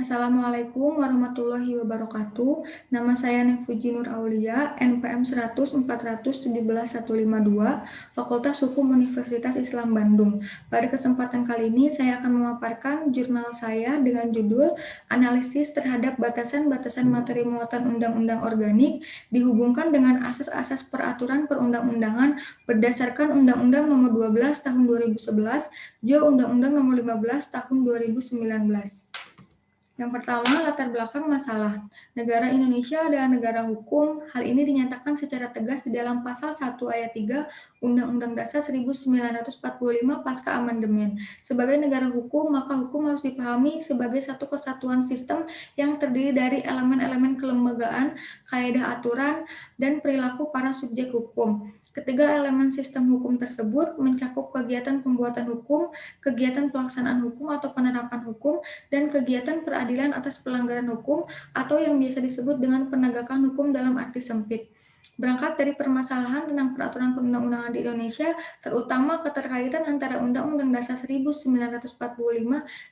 Assalamualaikum warahmatullahi wabarakatuh. Nama saya Nefuji Nur Aulia, NPM 100417152, Fakultas Hukum Universitas Islam Bandung. Pada kesempatan kali ini saya akan memaparkan jurnal saya dengan judul Analisis terhadap batasan-batasan materi muatan undang-undang organik dihubungkan dengan asas-asas peraturan perundang-undangan berdasarkan Undang-Undang Nomor 12 Tahun 2011, Jo Undang-Undang Nomor 15 Tahun 2019. Yang pertama, latar belakang masalah. Negara Indonesia adalah negara hukum. Hal ini dinyatakan secara tegas di dalam Pasal 1 Ayat 3 Undang-Undang Dasar 1945 pasca amandemen. Sebagai negara hukum, maka hukum harus dipahami sebagai satu kesatuan sistem yang terdiri dari elemen-elemen kelembagaan, kaedah aturan, dan perilaku para subjek hukum. Ketiga elemen sistem hukum tersebut mencakup kegiatan pembuatan hukum, kegiatan pelaksanaan hukum atau penerapan hukum, dan kegiatan peradilan atas pelanggaran hukum atau yang biasa disebut dengan penegakan hukum dalam arti sempit. Berangkat dari permasalahan tentang peraturan perundang-undangan di Indonesia, terutama keterkaitan antara Undang-Undang Dasar 1945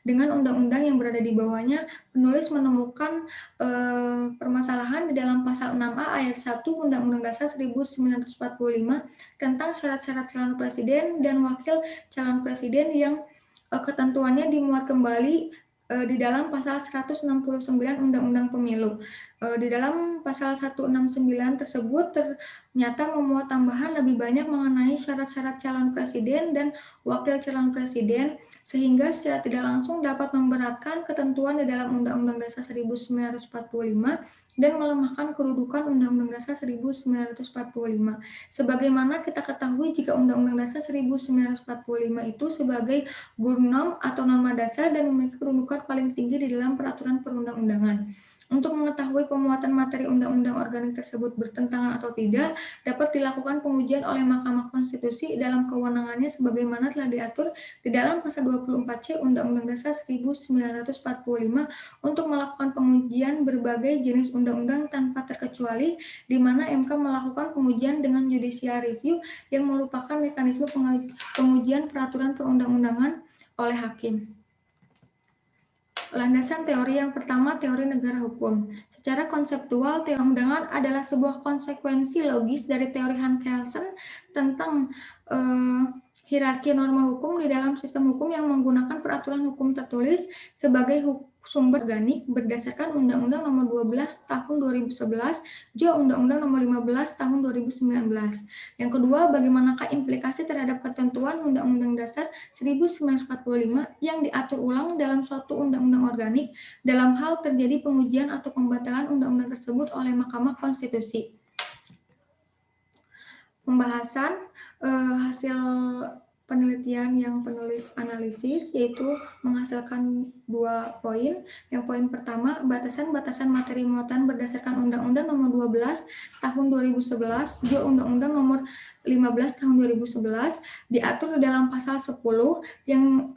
dengan undang-undang yang berada di bawahnya, penulis menemukan permasalahan di dalam Pasal 6A Ayat 1 Undang-Undang Dasar 1945 tentang syarat-syarat calon presiden dan wakil calon presiden yang ketentuannya dimuat kembali di dalam Pasal 169 Undang-Undang Pemilu. Di dalam Pasal 169 tersebut ternyata memuat tambahan lebih banyak mengenai syarat-syarat calon presiden dan wakil calon presiden, sehingga secara tidak langsung dapat memberatkan ketentuan di dalam Undang-Undang Dasar 1945 dan melemahkan kedudukan Undang-Undang Dasar 1945. Sebagaimana kita ketahui, jika Undang-Undang Dasar 1945 itu sebagai gurnom atau norma dasar dan memiliki kedudukan paling tinggi di dalam peraturan perundang-undangan. Untuk mengetahui pemuatan materi undang-undang organik tersebut bertentangan atau tidak, dapat dilakukan pengujian oleh Mahkamah Konstitusi dalam kewenangannya sebagaimana telah diatur di dalam Pasal 24C Undang-Undang Dasar 1945 untuk melakukan pengujian berbagai jenis undang-undang tanpa terkecuali, di mana MK melakukan pengujian dengan judicial review yang merupakan mekanisme pengujian peraturan perundang-undangan oleh hakim. Landasan teori yang pertama, teori negara hukum. Secara konseptual, teori undangan adalah sebuah konsekuensi logis dari teori Hans Kelsen tentang hierarki norma hukum di dalam sistem hukum yang menggunakan peraturan hukum tertulis sebagai sumber organik berdasarkan Undang-Undang Nomor 12 Tahun 2011, Jo Undang-Undang Nomor 15 Tahun 2019. Yang kedua, bagaimanakah implikasi terhadap ketentuan Undang-Undang Dasar 1945 yang diatur ulang dalam suatu undang-undang organik dalam hal terjadi pengujian atau pembatalan undang-undang tersebut oleh Mahkamah Konstitusi. Pembahasan hasil penelitian yang penulis analisis, yaitu menghasilkan 2 poin. Yang poin pertama, batasan-batasan materi muatan berdasarkan Undang-Undang Nomor 12 Tahun 2011, Jo Undang-Undang Nomor 15 Tahun 2011, diatur dalam Pasal 10 yang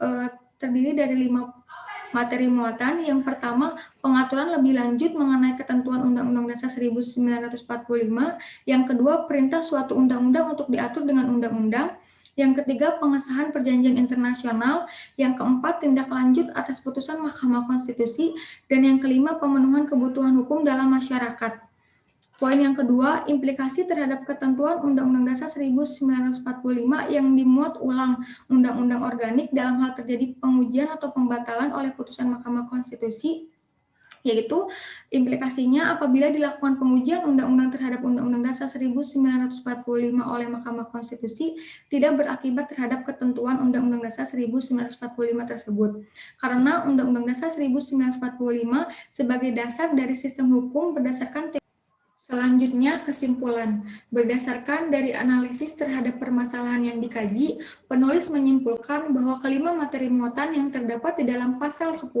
terdiri dari 5 materi muatan. Yang pertama, pengaturan lebih lanjut mengenai ketentuan Undang-Undang Dasar 1945. Yang kedua, perintah suatu undang-undang untuk diatur dengan undang-undang. Yang ketiga, pengesahan perjanjian internasional. Yang keempat, tindak lanjut atas putusan Mahkamah Konstitusi. Dan yang kelima, pemenuhan kebutuhan hukum dalam masyarakat. Poin yang kedua, implikasi terhadap ketentuan Undang-Undang Dasar 1945 yang dimuat ulang undang-undang organik dalam hal terjadi pengujian atau pembatalan oleh putusan Mahkamah Konstitusi, yaitu implikasinya apabila dilakukan pengujian undang-undang terhadap Undang-Undang Dasar 1945 oleh Mahkamah Konstitusi tidak berakibat terhadap ketentuan Undang-Undang Dasar 1945 tersebut. Karena Undang-Undang Dasar 1945 sebagai dasar dari sistem hukum berdasarkan selanjutnya, kesimpulan. Berdasarkan dari analisis terhadap permasalahan yang dikaji, penulis menyimpulkan bahwa kelima materi muatan yang terdapat di dalam Pasal 10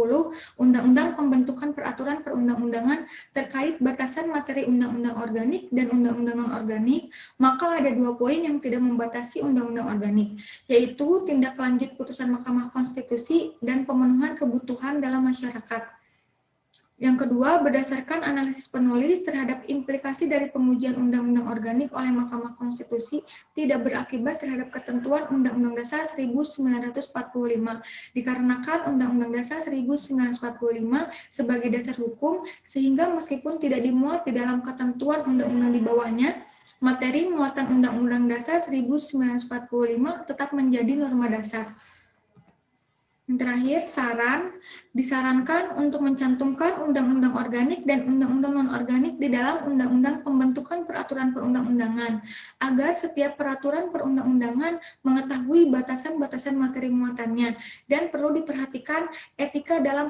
Undang-Undang Pembentukan Peraturan Perundang-undangan terkait batasan materi undang-undang organik dan undang-undang non-organik, maka ada 2 poin yang tidak membatasi undang-undang organik, yaitu tindak lanjut putusan Mahkamah Konstitusi dan pemenuhan kebutuhan dalam masyarakat. Yang kedua, berdasarkan analisis penulis terhadap implikasi dari pengujian Undang-Undang Organik oleh Mahkamah Konstitusi tidak berakibat terhadap ketentuan Undang-Undang Dasar 1945, dikarenakan Undang-Undang Dasar 1945 sebagai dasar hukum, sehingga meskipun tidak dimuat di dalam ketentuan undang-undang di bawahnya, materi muatan Undang-Undang Dasar 1945 tetap menjadi norma dasar. Yang terakhir, disarankan untuk mencantumkan undang-undang organik dan undang-undang non-organik di dalam undang-undang pembentukan peraturan perundang-undangan, agar setiap peraturan perundang-undangan mengetahui batasan-batasan materi muatannya, dan perlu diperhatikan etika dalam